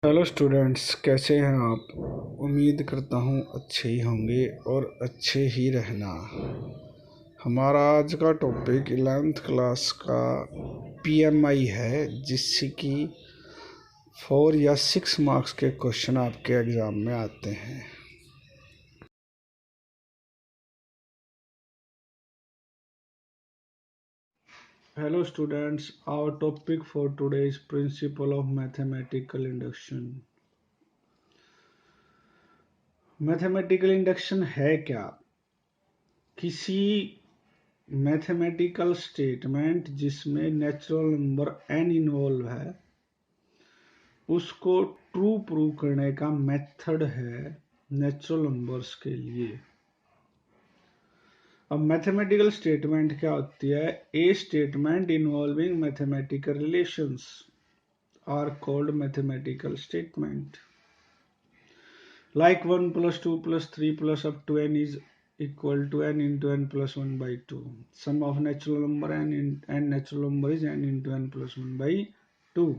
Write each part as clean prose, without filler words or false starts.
Hello students, कैसे हैं आप। उम्मीद करता हूँ अच्छे ही होंगे और अच्छे ही रहना। हमारा आज का टॉपिक 11th क्लास का पीएमआई है, जिससे कि 4 या 6 मार्क्स के क्वेश्चन आपके एग्ज़ाम में आते हैं। Hello students, our topic for today is principle of mathematical induction. Mathematical induction है क्या? किसी मैथमेटिकल स्टेटमेंट जिसमें नेचुरल नंबर n इन्वॉल्व है, उसको ट्रू प्रूव करने का मेथड है नेचुरल नंबर्स के लिए। अब मैथमेटिकल स्टेटमेंट क्या होती है? A statement involving mathematical relations are called mathematical statement, like 1 plus 2 plus 3 plus up to n is equal to n into n plus 1 by 2. Sum of natural number n natural number is n into n plus 1 by 2.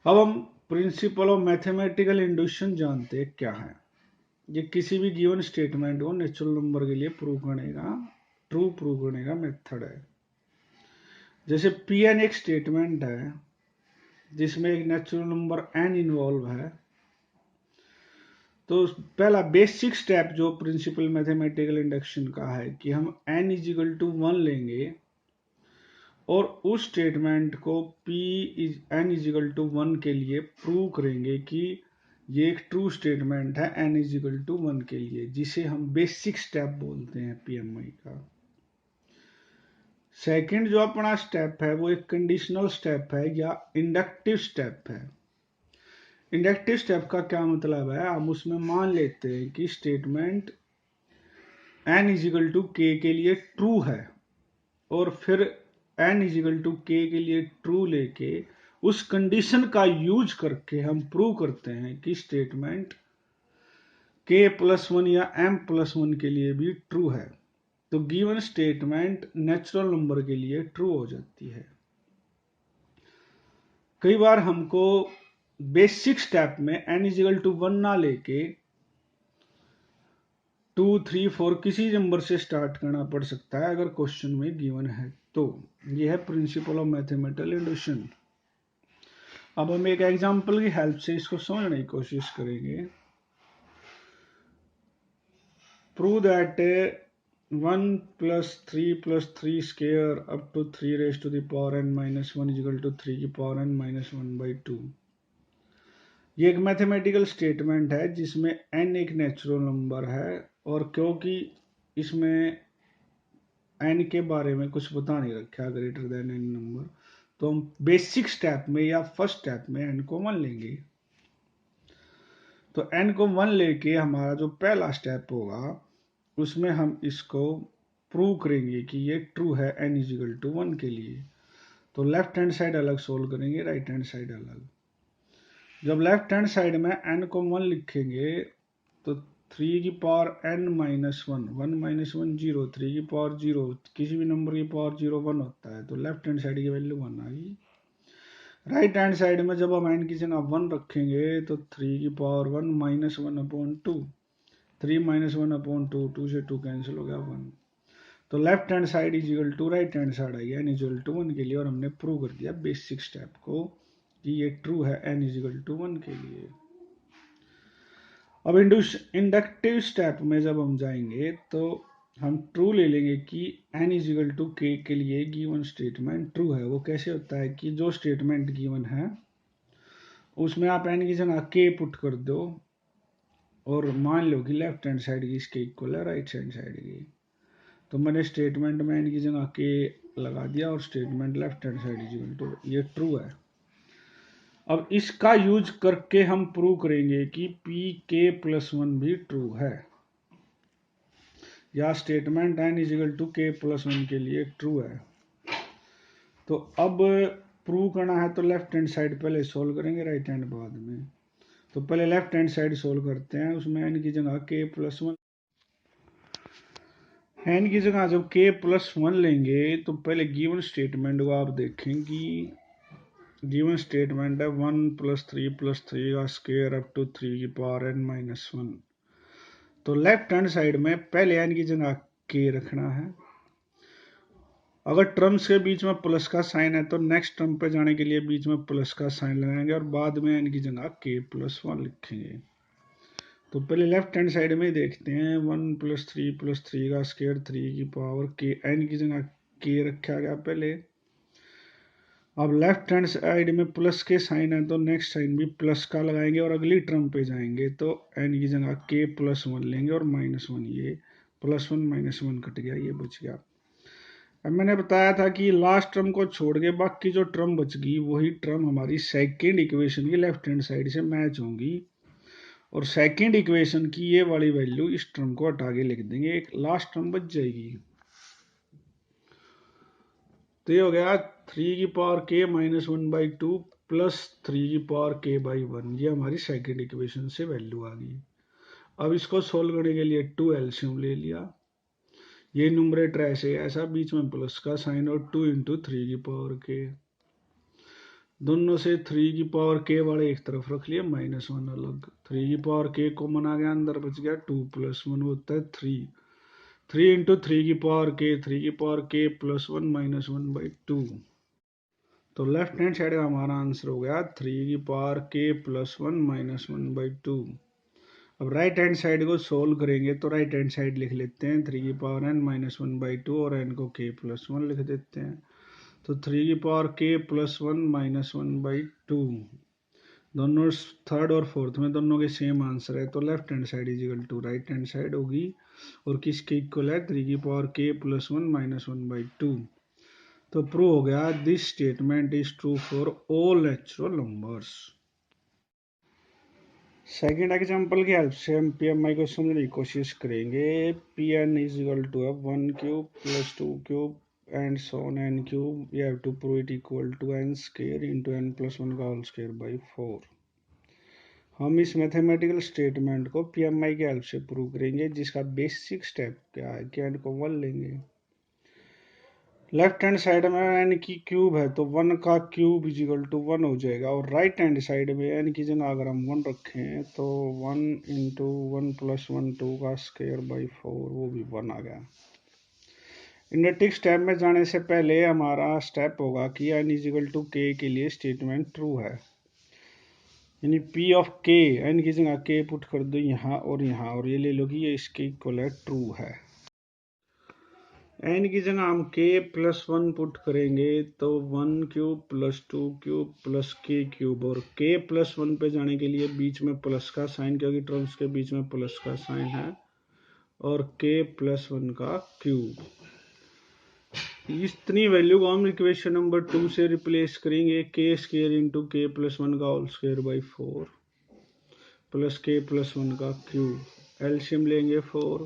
अब हम principal of mathematical induction जानते हैं क्या है। ये किसी भी given statement को नेचुरल नंबर के लिए प्रूव करने का, ट्रू प्रूव करने का मेथड है। जैसे Pn एक स्टेटमेंट है जिसमें एक नेचुरल नंबर n इन्वॉल्व है, तो पहला बेसिक स्टेप जो प्रिंसिपल मैथमेटिकल इंडक्शन का है कि हम n इज इक्वल टू 1 लेंगे और उस स्टेटमेंट को n इज इक्वल टू 1 के लिए प्रूव करेंगे कि ये एक ट्रू स्टेटमेंट है n इज इक्वल टू 1 के लिए, जिसे हम बेसिक स्टेप बोलते हैं पीएमआई का। सेकंड जो अपना स्टेप है वो एक कंडीशनल स्टेप है या इंडक्टिव स्टेप है। इंडक्टिव स्टेप का क्या मतलब है? हम उसमें मान लेते हैं कि statement n is equal to k के लिए ट्रू है और फिर n is equal to k के लिए ट्रू लेके उस कंडीशन का यूज करके हम प्रूव करते हैं कि स्टेटमेंट k+1 या m+1 के लिए भी ट्रू है। तो गिवन स्टेटमेंट नेचुरल नंबर के लिए ट्रू हो जाती है। कई बार हमको बेसिक स्टेप में n इज इक्वल टू 1 ना लेके 2, 3, 4 किसी नंबर से स्टार्ट करना पड़ सकता है अगर क्वेश्चन में गिवन है तो। यह है प्रिंसिपल ऑफ मैथमेटिकल इंडक्शन। अब हम एक एग्जांपल की हेल्प से इसको समझने की कोशिश करेंगे। Prove that 1 + 3 + 3 square up to 3 raised to the power n minus 1 is equal to 3 की पावर n minus 1 by 2। ये एक मैथमेटिकल स्टेटमेंट है जिसमें n एक नेचुरल नंबर है और क्योंकि इसमें n के बारे में कुछ बता नहीं रखा ग्रेटर देन n नंबर, तो हम बेसिक स्टेप में या फर्स्ट स्टेप में n को 1 लेंगे। तो n को 1 लेके हमारा जो पहला स्टेप होगा उसमें हम इसको प्रूव करेंगे कि ये ट्रू है n इज इक्वल टू 1 के लिए। तो लेफ्ट हैंड साइड अलग सोल्व करेंगे, राइट हैंड साइड अलग। जब लेफ्ट हैंड साइड में n को 1 लिखेंगे तो 3 की पावर n minus 1, 1 minus 1 0, 3 की पावर 0, किसी भी नंबर की पावर 0 1 होता है, तो लेफ्ट हैंड साइड की वैल्यू 1 आ गई। राइट हैंड साइड में जब हम n की जगह 1 रखेंगे तो 3 की power 1 minus 1 upon 2, 3 minus 1 upon 2, 2 से 2 कैंसिल हो गया 1। तो left hand side is equal to right hand side आई n इज इक्वल टू 1 के लिए, और हमने प्रूव कर दिया बेसिक स्टेप को कि ये ट्रू है n इज इक्वल टू 1 के लिए। अब इंडक्टिव स्टेप में जब हम जाएंगे तो हम ट्रू ले लेंगे कि n is equal to k के लिए गिवन स्टेटमेंट ट्रू है। वो कैसे होता है कि जो स्टेटमेंट गिवन है उसमें आप n की जगह k पुट कर दो और मान लो कि लेफ्ट हैंड साइड की इसके इक्वल है राइट हैंड साइड की, तो मैंने स्टेटमेंट में n की जगह k लगा दिया और statement left hand side is equal to ये ट्रू है। अब इसका यूज करके हम प्रूव करेंगे कि pk+1 भी ट्रू है या statement n is equal to k+1 के लिए ट्रू है। तो अब प्रूव करना है तो लेफ्ट हैंड साइड पहले सोल्व करेंगे, राइट हैंड बाद में। तो पहले लेफ्ट हैंड साइड सोल्व करते हैं, उसमें n की जगह k+1, n की जगह जब k+1 लेंगे तो पहले गिवन स्टेटमेंट को आप देखें कि गिवन स्टेटमेंट है 1 + 3 + 3 का स्क्वायर अप टू 3 की पावर n-1। तो लेफ्ट हैंड साइड में पहले एन की जगह के रखना है। अगर टर्म्स के बीच में प्लस का साइन है तो नेक्स्ट टर्म पे जाने के लिए बीच में प्लस का साइन लगाएंगे और बाद में एन की जगह k+1 लिखेंगे। तो पहले लेफ्ट हैंड साइड में देखते हैं 1 + 3 + 3 का स्क्वायर 3 की पावर के, एन की जगह के रखा गया पहले। अब लेफ्ट हैंड साइड में प्लस के साइन है तो नेक्स्ट साइन भी प्लस का लगाएंगे और अगली टर्म पे जाएंगे तो एन की जगह k+1 लेंगे और -1, ये +1 -1 कट गया, ये बच गया। अब मैंने बताया था कि लास्ट टर्म को छोड़ के बाकी जो टर्म बच गई वही टर्म हमारी सेकेंड इक्वेशन की लेफ्ट हैंड साइड से मैच होंगी और सेकेंड इक्वेशन की ये वाली वैल्यू इस टर्म को हटा के लिख देंगे, एक लास्ट टर्म बच जाएगी। तो ये हो गया 3 की पावर k-1/2 प्लस 3 की पावर k/1, ये हमारी सेकेंड इक्वेशन से वैल्यू आ गई। अब इसको सोल्व करने के लिए 2 एलसीएम ले लिया, ये न्यूमरेटर ऐसे ऐसा बीच में प्लस का साइन और 2 × 3 की पावर k, दोनों से 3 की पावर k वाले एक तरफ रख लिए, -1 अलग, 3 की पावर k कॉमन आ गया, अंदर बच गया 2 + 1 होता है 3, 3 × 3 की पावर k, 3 की पावर k+1 -1/2। तो लेफ्ट हैंड साइड का हमारा आंसर हो गया 3 की पावर k+1 -1/2। अब राइट हैंड साइड को सोल्व करेंगे तो राइट हैंड साइड लिख लेते हैं 3 की पावर n-1/2 और n को k+1 लिख देते हैं। तो 3 की पावर k+1 -1/2, दोनों थर्ड और फोर्थ में दोनों के सेम आंसर है तो left hand side is equal to right hand side होगी और किसके इक्वल है 3 की पावर k+1 -1/2। तो प्रूव हो गया this statement is true for all natural numbers. Second example की हेल्प से हम PMI को समझने की कोशिश करेंगे। Pn = 1³ + 2³ and so on n³, we have to prove it equal to n² into n+1 का होल स्क्वायर बाई 4। हम इस मैथमेटिकल स्टेटमेंट को PMI की हेल्प से प्रूव करेंगे जिसका बेसिक स्टेप क्या है कि n को 1 लेंगे। लेफ्ट हैंड साइड में n की क्यूब है तो 1 का क्यूब = 1 हो जाएगा और राइट हैंड साइड में n की जगह अगर हम 1 रखें तो 1 × 1 + 1 2 का स्क्वायर बाई 4, वो भी 1 आ गया। इंडक्टिव स्टेप में जाने से पहले हमारा स्टेप होगा कि n = k के लिए स्टेटमेंट ट्रू है, यानी P ऑफ k, n की जगह k पुट कर दो यहाँ और ये ले लो कि ये इसके इक्वल है, ट्रू है। n की जगह हम k+1 पुट करेंगे तो 1³ + 2³ + k³ और k+1 पे जाने के लिए बीच में प्लस का साइन, क्योंकि टर्म्स के बीच में प्लस का साइन है, और k+1 का क्यूब। इतनी वैल्यू को हम इक्वेशन नंबर 2 से रिप्लेस करेंगे, k² × k+1 का whole square by 4 plus k+1 का क्यूब, एलसीएम लेंगे 4,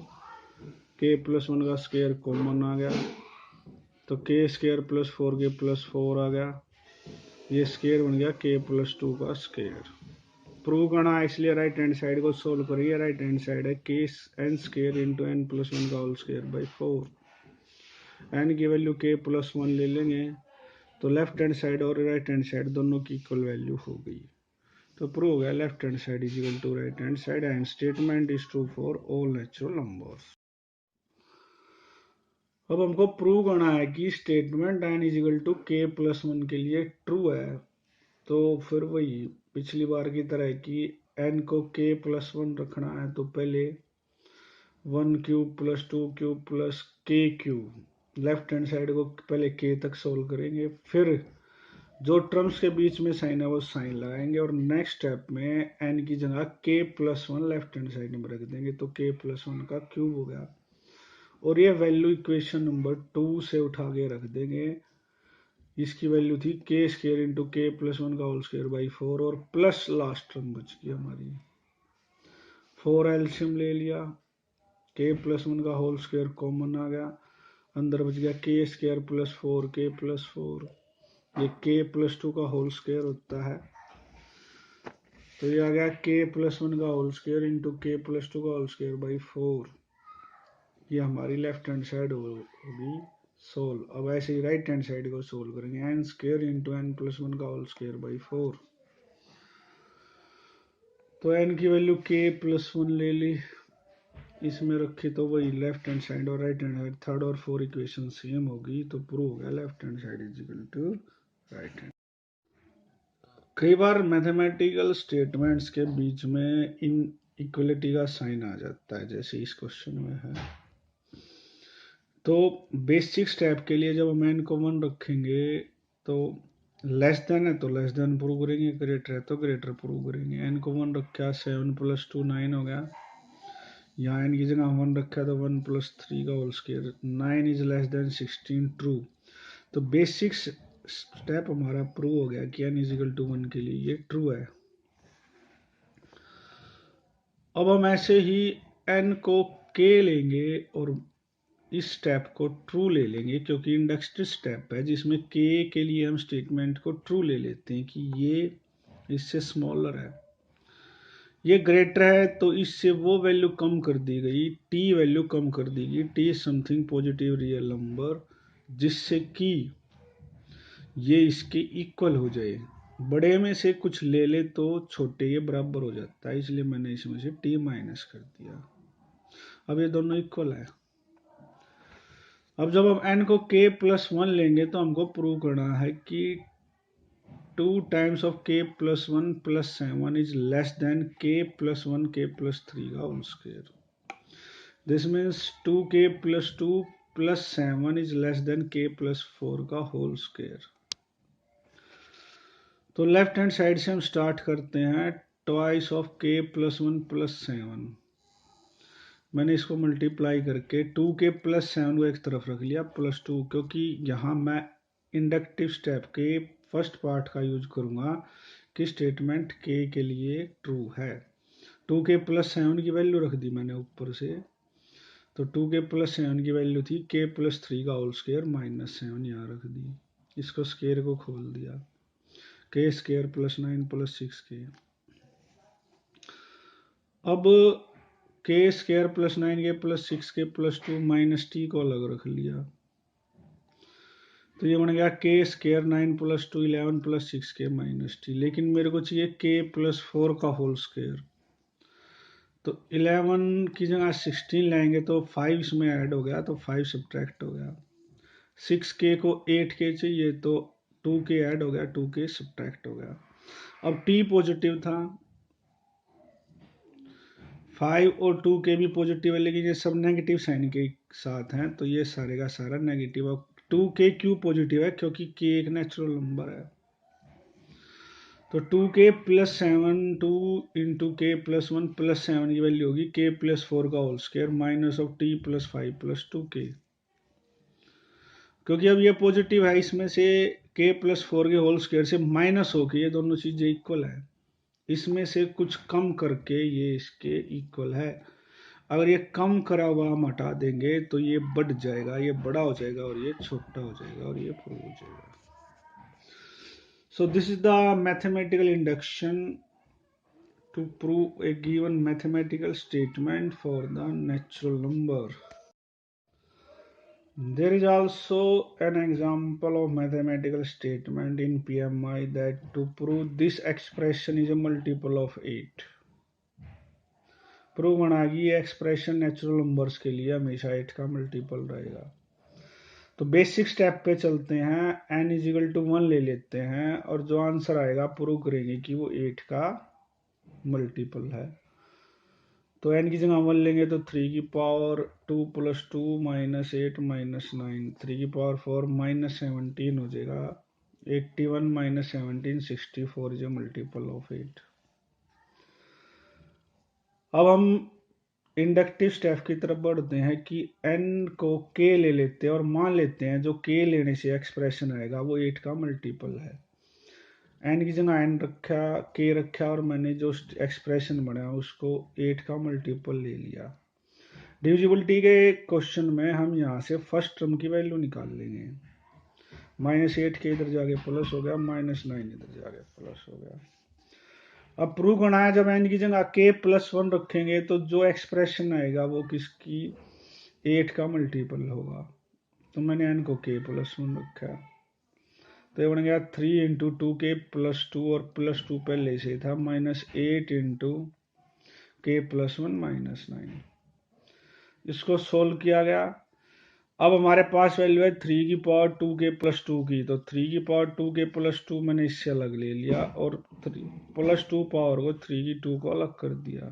k+1 का स्क्वायर कॉमन आ गया तो k² + 4k + 4 आ गया, ये स्क्वायर बन गया k+2 का स्क्वायर। प्रूव करना है इसलिए राइट हैंड साइड को सोल्व करिए, राइट हैंड साइड है n² × n+1 का होल स्क्वायर बाई 4, n की वैल्यू k+1 ले लेंगे तो लेफ्ट हैंड साइड और राइट हैंड साइड दोनों की इक्वल वैल्यू हो गई। तो प्रूव हो गया left hand side is equal to right hand side and statement is true for all natural numbers. अब हमको प्रूव करना है कि स्टेटमेंट n = k+1 के लिए ट्रू है। तो फिर वही पिछली बार की तरह कि n को k+1 रखना है तो पहले 1³ + 2³ + k³, लेफ्ट हैंड साइड को पहले k तक सोल्व करेंगे, फिर जो टर्म्स के बीच में साइन है वो साइन लगाएंगे और नेक्स्ट स्टेप में n की जगह k+1 लेफ्ट हैंड साइड में रख देंगे तो k+1 का क्यूब हो गया और ये वैल्यू इक्वेशन नंबर 2 से उठा के रख देंगे। इसकी वैल्यू थी k² × k+1 का होल स्क्वायर बाई 4 और प्लस लास्ट टर्म बच गई हमारी, 4 एलसीएम ले लिया, k+1 का होल स्क्वायर कॉमन आ गया, अंदर बच गया k² + 4k + 4, ये k+2 का होल स्क्वायर होता है तो ये आ गया k+1 का होल स्क्वायर × k+2 का होल स्क्वायर बाई 4, ये हमारी लेफ्ट हैंड साइड होगी सोल्व। अब ऐसे ही राइट हैंड साइड को सोल्व करेंगे, n square into n plus one का होल स्क्वायर बाई 4। तो एन की वैल्यू के प्लस वन ले ली, इसमें रखी तो वही लेफ्ट हैंड साइड और राइट हैंड साइड, थर्ड और फोर्थ इक्वेशन सेम होगी, तो प्रूव हो गया left hand side is equal to right hand. कई बार मैथमेटिकल स्टेटमेंट्स के बीच में इन इक्वलिटी का साइन आ जाता है, जैसे इस क्वेश्चन में है। तो बेसिक स्टेप के लिए जब हम एन को 1 रखेंगे तो लेस देन है तो लेस देन प्रूव करेंगे, ग्रेटर है तो ग्रेटर प्रूव करेंगे। एन को 1 रखा, 7 प्लस 2 9 हो गया। यहाँ एन की जगह 1 रखा तो 1 प्लस 3 का whole square, 9 is less than 16 true. तो बेसिक स्टेप हमारा प्रूव हो गया कि एन इज इक्वल टू 1 के लिए ये ट्रू है। अब हम ऐसे ही एन को के लेंगे और इस स्टेप को ट्रू ले लेंगे, क्योंकि इंडक्टिव स्टेप है जिसमें के लिए हम स्टेटमेंट को ट्रू ले लेते हैं कि ये इससे स्मॉलर है। ये ग्रेटर है तो इससे वो वैल्यू कम कर दी गई, टी वैल्यू कम कर दी गई, T something positive real number, जिससे कि ये इसके इक्वल हो जाए। बड़े में से कुछ ले ले तो छोटे के बराबर हो जाता है, इसलिए मैंने इसमें से टी माइनस कर दिया। अब ये दोनों इक्वल है। अब जब हम n को k प्लस 1 लेंगे तो हमको प्रूव करना है कि 2 times of k plus 1 plus 7 is less than k plus 1 k plus 3 का whole square. This means 2k plus 2 plus 7 is less than k plus 4 का होल स्क्वायर। तो लेफ्ट हैंड साइड से हम स्टार्ट करते हैं, twice of k plus 1 plus 7। मैंने इसको multiply करके 2k प्लस 7 को एक तरफ रख लिया प्लस 2, क्योंकि यहाँ मैं इंडक्टिव स्टेप के फर्स्ट पार्ट का यूज करूँगा कि स्टेटमेंट के लिए ट्रू है। 2k प्लस 7 की वैल्यू रख दी मैंने ऊपर से, तो 2k प्लस 7 की वैल्यू थी k प्लस 3 का होल स्क्वायर माइनस 7, यहाँ रख दी। इसको स्क्वायर को खोल दिया, k square plus 9 plus 6k। अब के square plus 9k plus 6k plus 2 minus T को अलग रख लिया, तो ये बन गया के square 9 plus 2 11 plus 6k minus T. लेकिन मेरे को चाहिए k प्लस 4 का होल स्क्वायर, तो 11 की जगह 16 लाएंगे तो 5 इसमें ऐड हो गया, तो 5 सब्ट्रैक्ट हो गया। 6k को 8k चाहिए तो 2k ऐड हो गया, 2k सब्ट्रैक्ट हो गया। अब t पॉजिटिव था, 5 और 2k भी पॉजिटिव है, लेकिन ये सब नेगेटिव साइन के साथ हैं, तो ये सारे का सारा नेगेटिव। अब 2k क्यों पॉजिटिव है, क्योंकि k एक नेचुरल नंबर है। तो 2k plus 7 2 into k plus 1 plus 7 की वैल्यू होगी k प्लस 4 का whole square minus of t plus 5 plus 2k। क्योंकि अब ये पॉजिटिव है, इसमें से k प्लस 4 के होल स्क्वायर से माइनस होके ये दोनों चीजें इक्वल है, इसमें से कुछ कम करके ये इसके इक्वल है। अगर ये कम करा हुआ हम हटा देंगे तो ये बढ़ जाएगा, ये बड़ा हो जाएगा और ये छोटा हो जाएगा और ये प्रूव हो जाएगा। So this is the mathematical induction to prove a given mathematical statement for the natural number. There is also an example of mathematical statement in PMI that to prove this expression is a multiple of 8. Prove होना कि ये expression natural numbers के लिए हमेशा 8 का multiple रहेगा। तो basic step पे चलते हैं, n इज इक्वल टू 1 ले लेते हैं और जो आंसर आएगा प्रूव करेंगे कि वो 8 का मल्टीपल है। तो n की जगह 1 लेंगे तो 3 की पावर 2 प्लस 2 माइनस 8 माइनस 9, 3 की पावर 4 माइनस 17 हो जाएगा। 81 minus 17 64 is a multiple of 8। अब हम इंडक्टिव स्टेप की तरफ बढ़ते हैं कि n को k ले लेते हैं और मान लेते हैं जो k लेने से एक्सप्रेशन आएगा वो 8 का मल्टीपल है। n की जगह n रखा, k रखा और मैंने जो एक्सप्रेशन बनाया उसको 8 का मल्टीपल ले लिया। डिविजिबिलिटी के क्वेश्चन में हम यहाँ से फर्स्ट टर्म की वैल्यू निकाल लेंगे। माइनस 8 के इधर जाके प्लस हो गया, माइनस 9 इधर जाके प्लस हो गया। अब प्रूव करना है, जब n की जगह k प्लस 1 रखेंगे तो जो एक्सप्रेशन आएगा वो किसकी 8 का मल्टीपल होगा। तो मैंने n को k प्लस 1 रखा, तो ये बन गया 3 इंटू 2k प्लस 2 और प्लस 2 पहले से था -8 इंटू k प्लस 1 -9। इसको सोल्व किया गया। अब हमारे पास वैल्यू है 3 की पावर 2k प्लस 2 की, तो 3 की पावर 2k प्लस 2 मैंने इससे अलग ले लिया और प्लस 2 पावर को 3 की 2 को अलग कर दिया,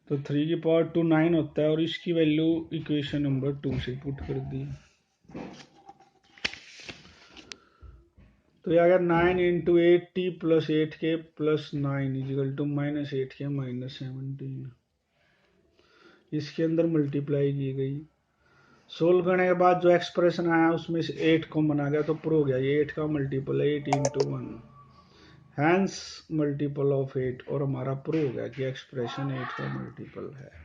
तो 3 की पावर 2 9 होता है और इसकी वैल्यू इक्वेशन नंबर 2 से पुट कर दी। तो ये आ गया 9 into 8t plus 8k plus 9 is equal to -8k -17। इसके अंदर मल्टीप्लाई की गई। सोल्व करने के बाद जो एक्सप्रेशन आया उसमें से 8 कॉमन आ गया, तो प्रूव हो गया ये 8 का मल्टीपल है 8 इंटू 1, हैंस मल्टीपल ऑफ 8, और हमारा प्रूव हो गया कि एक्सप्रेशन 8 का मल्टीपल है।